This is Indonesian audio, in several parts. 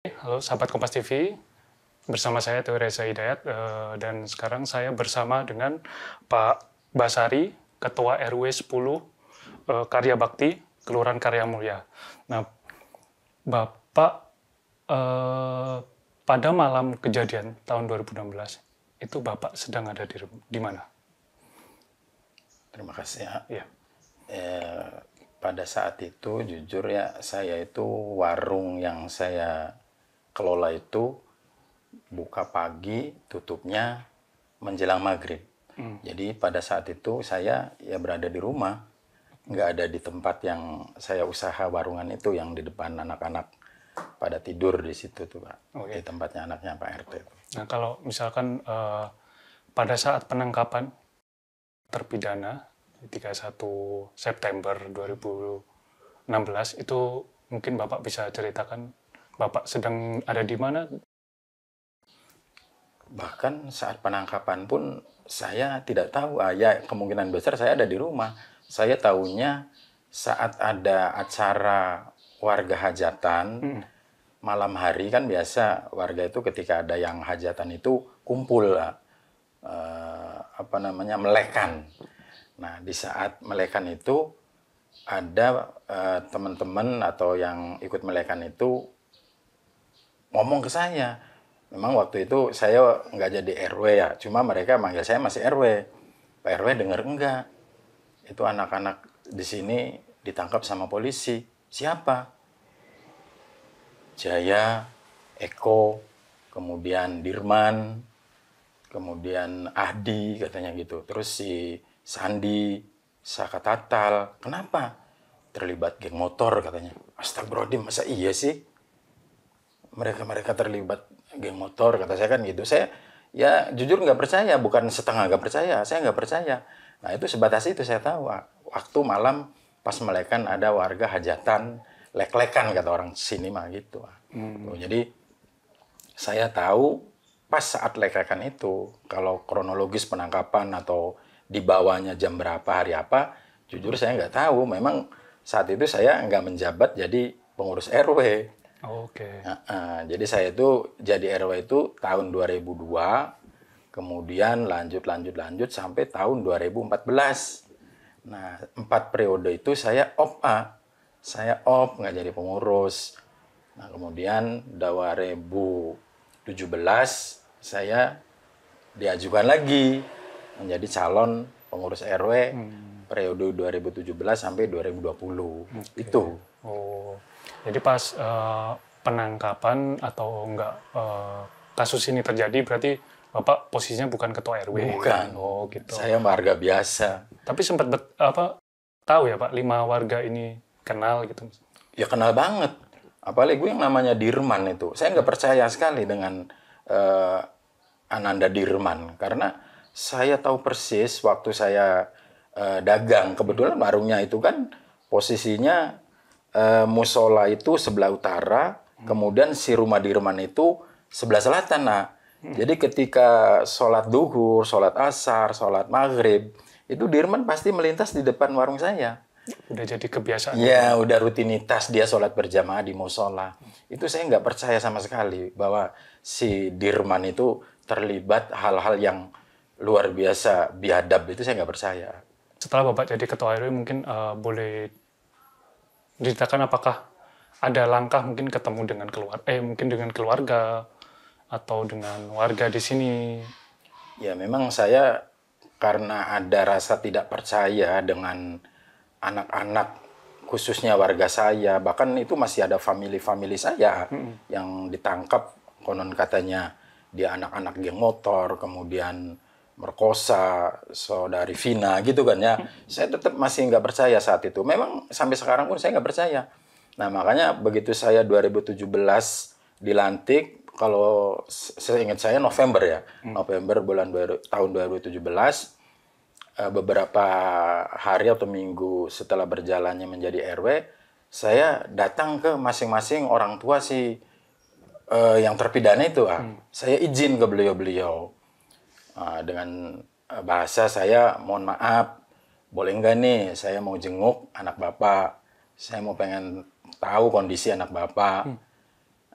Halo sahabat Kompas TV, bersama saya Teo Reza Hidayat, dan sekarang saya bersama dengan Pak Basari, Ketua RW 10 Karya Bakti, Kelurahan Karya Mulya. Nah, Bapak pada malam kejadian tahun 2016, itu Bapak sedang ada di mana? Terima kasih ya. Iya. Pada saat itu jujur ya, saya itu warung yang saya kelola itu buka pagi, tutupnya menjelang maghrib. Jadi pada saat itu saya ya berada di rumah, nggak ada di tempat yang saya usaha warungan itu, yang di depan anak-anak pada tidur di situ tuh Pak. Oke. Di tempatnya anaknya Pak RT. Nah, kalau misalkan pada saat penangkapan terpidana 31 September 2016 itu mungkin Bapak bisa ceritakan Bapak sedang ada di mana? Bahkan saat penangkapan pun saya tidak tahu, ya kemungkinan besar saya ada di rumah. Saya tahunya saat ada acara warga hajatan, malam hari kan biasa warga itu ketika ada yang hajatan itu kumpul, melekan. Nah, di saat melekan itu ada teman-teman atau yang ikut melekan itu ngomong ke saya. Memang waktu itu saya nggak jadi RW ya, cuma mereka manggil saya masih RW. Pak RW dengar enggak? Itu anak-anak di sini ditangkap sama polisi. Siapa? Jaya, Eko, kemudian Dirman, kemudian Ahdi katanya gitu. Terus si Sandi, Saka Tatal. Kenapa? Terlibat geng motor katanya. Astagfirullahaladzim, masa iya sih? Mereka terlibat geng motor, kata saya kan gitu. Saya ya jujur nggak percaya, bukan setengah nggak percaya, saya nggak percaya. Nah itu sebatas itu saya tahu. Waktu malam pas melekan ada warga hajatan, lek-lekan kata orang sini mah gitu. Tuh, jadi saya tahu pas saat lek-lekan itu, kalau kronologis penangkapan atau dibawanya jam berapa, hari apa, jujur saya nggak tahu. Memang saat itu saya nggak menjabat jadi pengurus RW. Oke. Jadi saya itu jadi RW itu tahun 2002, kemudian lanjut sampai tahun 2014. Nah, 4 periode itu saya saya nggak jadi pengurus. Nah, kemudian 2017 saya diajukan lagi menjadi calon pengurus RW periode 2017 sampai 2020. Okay. Itu. Oh, jadi pas penangkapan atau enggak kasus ini terjadi berarti Bapak posisinya bukan ketua RW? Bukan. Oh, gitu. Saya warga biasa. Tapi sempat tahu ya Pak, 5 warga ini kenal gitu? Ya kenal banget. Apalagi gue yang namanya Dirman itu. Saya nggak percaya sekali dengan Ananda Dirman. Karena saya tahu persis waktu saya dagang. Kebetulan warungnya itu kan posisinya musola itu sebelah utara. Kemudian si rumah Dirman itu sebelah selatan. Nah, jadi ketika sholat duhur, sholat asar, sholat maghrib, itu Dirman pasti melintas di depan warung saya. Udah jadi kebiasaan? Ya, udah rutinitas dia sholat berjamaah di musola. Itu saya nggak percaya sama sekali bahwa si Dirman itu terlibat hal-hal yang luar biasa biadab, itu saya nggak percaya. Setelah Bapak jadi ketua RW mungkin boleh diceritakan apakah ada langkah mungkin ketemu dengan keluarga atau dengan warga di sini? Ya, memang saya karena ada rasa tidak percaya dengan anak-anak, khususnya warga saya, bahkan itu masih ada family saya yang ditangkap, konon katanya dia anak-anak geng motor, kemudian merkosa saudari Vina gitu kan ya. Saya tetap masih nggak percaya saat itu. Memang sampai sekarang pun saya nggak percaya. Nah, makanya begitu saya 2017 dilantik, kalau seingat saya November ya, November tahun 2017, beberapa hari atau minggu setelah berjalannya menjadi RW, saya datang ke masing-masing orang tua si yang terpidana itu. Saya izin ke beliau-beliau dengan bahasa saya, mohon maaf, boleh nggak nih saya mau jenguk anak bapak, saya mau pengen tahu kondisi anak bapak.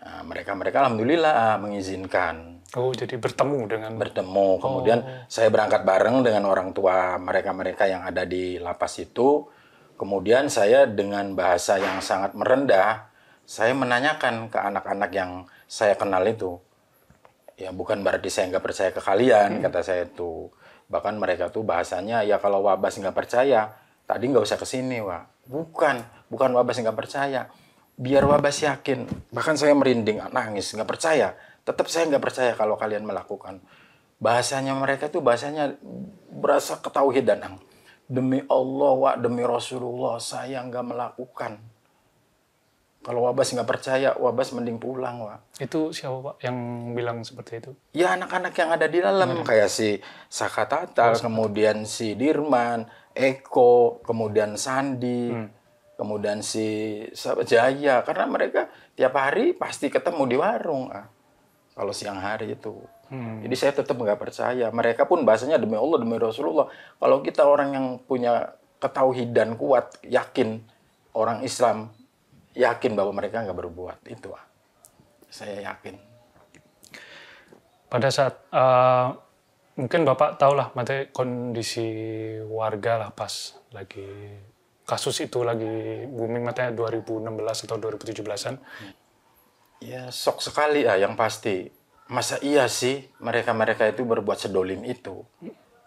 Nah, mereka alhamdulillah mengizinkan. Oh, jadi bertemu dengan... Bertemu. Kemudian saya berangkat bareng dengan orang tua mereka-mereka yang ada di lapas itu. Kemudian saya dengan bahasa yang sangat merendah, saya menanyakan ke anak-anak yang saya kenal itu. Ya bukan berarti saya nggak percaya ke kalian, kata saya itu. Bahkan mereka tuh bahasanya, ya kalau Wabas nggak percaya, tadi nggak usah kesini, Wak. Bukan Wabas nggak percaya. Biar Wabas yakin. Bahkan saya merinding, nangis, nggak percaya. Tetap saya nggak percaya kalau kalian melakukan. Bahasanya mereka tuh bahasanya berasa ketauhidan. Demi Allah, Wak, demi Rasulullah, saya nggak melakukan. Kalau Wabas nggak percaya, Wabas mending pulang, Wak. Itu siapa, Pak, yang bilang seperti itu? Ya anak-anak yang ada di dalam, kayak si Saka Tatal, kemudian si Dirman, Eko, kemudian Sandi, kemudian si Jaya. Karena mereka tiap hari pasti ketemu di warung, kalau siang hari itu. Jadi saya tetap nggak percaya. Mereka pun bahasanya demi Allah, demi Rasulullah. Kalau kita orang yang punya ketauhidan kuat, yakin, orang Islam, yakin bahwa mereka nggak berbuat itu, saya yakin. Pada saat mungkin Bapak tahu lah materi kondisi warga lah pas lagi kasus itu lagi booming, matanya 2016 atau 2017-an. Ya shock sekali ya, yang pasti. Masa iya sih mereka-mereka itu berbuat sedolim itu?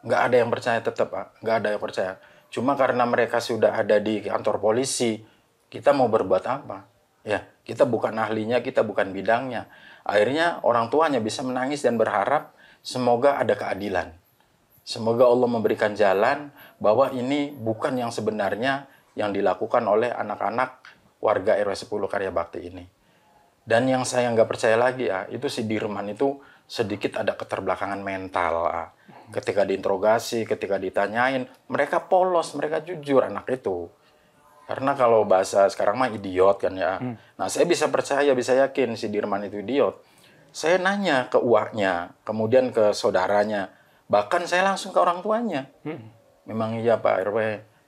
Nggak ada yang percaya tetap, nggak ada yang percaya. Cuma karena mereka sudah ada di kantor polisi, kita mau berbuat apa? Ya, kita bukan ahlinya, kita bukan bidangnya. Akhirnya orang tuanya bisa menangis dan berharap semoga ada keadilan. Semoga Allah memberikan jalan bahwa ini bukan yang sebenarnya yang dilakukan oleh anak-anak warga RW 10 Karya Bakti ini. Dan yang saya nggak percaya lagi, itu si Dirman itu sedikit ada keterbelakangan mental. Ketika diinterogasi, ketika ditanyain, mereka polos, mereka jujur anak itu. Karena kalau bahasa sekarang mah idiot kan ya. Nah saya bisa percaya, bisa yakin si Dirman itu idiot. Saya nanya ke uaknya, kemudian ke saudaranya. Bahkan saya langsung ke orang tuanya. Memang iya Pak RW,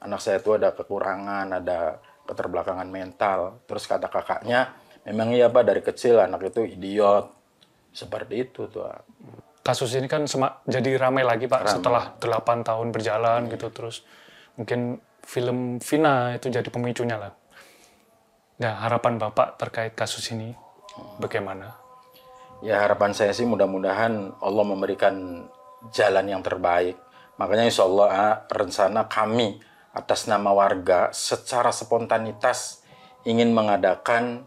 anak saya itu ada kekurangan, ada keterbelakangan mental. Terus kata kakaknya, memang iya Pak dari kecil anak itu idiot. Seperti itu tuh. Kasus ini kan jadi ramai lagi Pak setelah 8 tahun berjalan gitu. Terus mungkin film Vina itu jadi pemicunya lah. Nah, harapan Bapak terkait kasus ini bagaimana? Ya harapan saya sih mudah-mudahan Allah memberikan jalan yang terbaik. Makanya insya Allah rencana kami atas nama warga secara spontanitas ingin mengadakan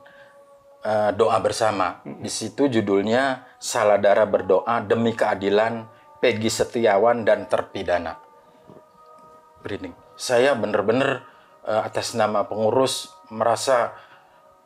doa bersama. Di situ judulnya Saladara Berdoa Demi Keadilan Peggy Setiawan dan Terpidana. Berinding. Saya benar-benar atas nama pengurus merasa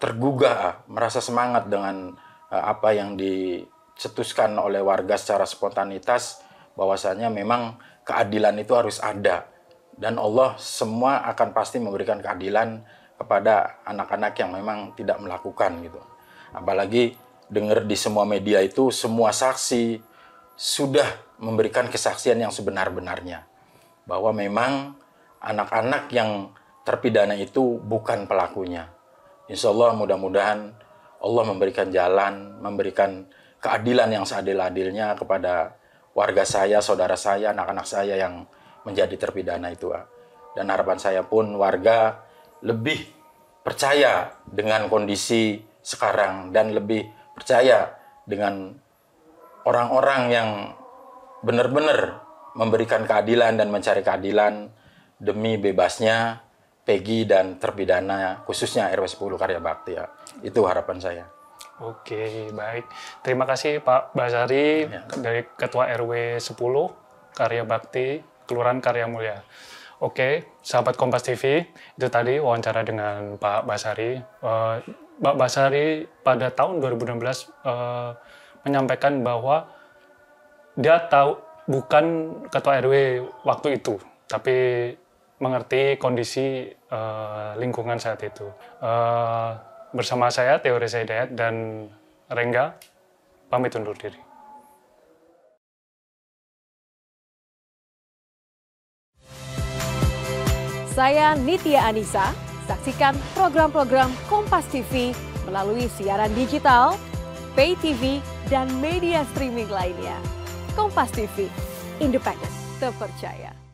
tergugah, merasa semangat dengan apa yang dicetuskan oleh warga secara spontanitas, bahwasanya memang keadilan itu harus ada. Dan Allah semua akan pasti memberikan keadilan kepada anak-anak yang memang tidak melakukan gitu. Apalagi dengar di semua media itu semua saksi sudah memberikan kesaksian yang sebenar-benarnya. Bahwa memang anak-anak yang terpidana itu bukan pelakunya. Insya Allah mudah-mudahan Allah memberikan jalan, memberikan keadilan yang seadil-adilnya kepada warga saya, saudara saya, anak-anak saya yang menjadi terpidana itu. Dan harapan saya pun warga lebih percaya dengan kondisi sekarang dan lebih percaya dengan orang-orang yang benar-benar memberikan keadilan dan mencari keadilan demi bebasnya Peggy dan terpidana khususnya RW 10 Karya Bakti. Itu harapan saya. Oke, baik. Terima kasih Pak Basari dari Ketua RW 10 Karya Bakti, Kelurahan Karya Mulia. Oke, sahabat Kompas TV, itu tadi wawancara dengan Pak Basari. Pak Basari pada tahun 2016 menyampaikan bahwa dia tahu bukan Ketua RW waktu itu, tapi mengerti kondisi lingkungan saat itu. Bersama saya, Theo Reza Hidayat dan Rengga, pamit undur diri. Saya Nitya Anissa, saksikan program-program Kompas TV melalui siaran digital, pay TV, dan media streaming lainnya. Kompas TV, independen, terpercaya.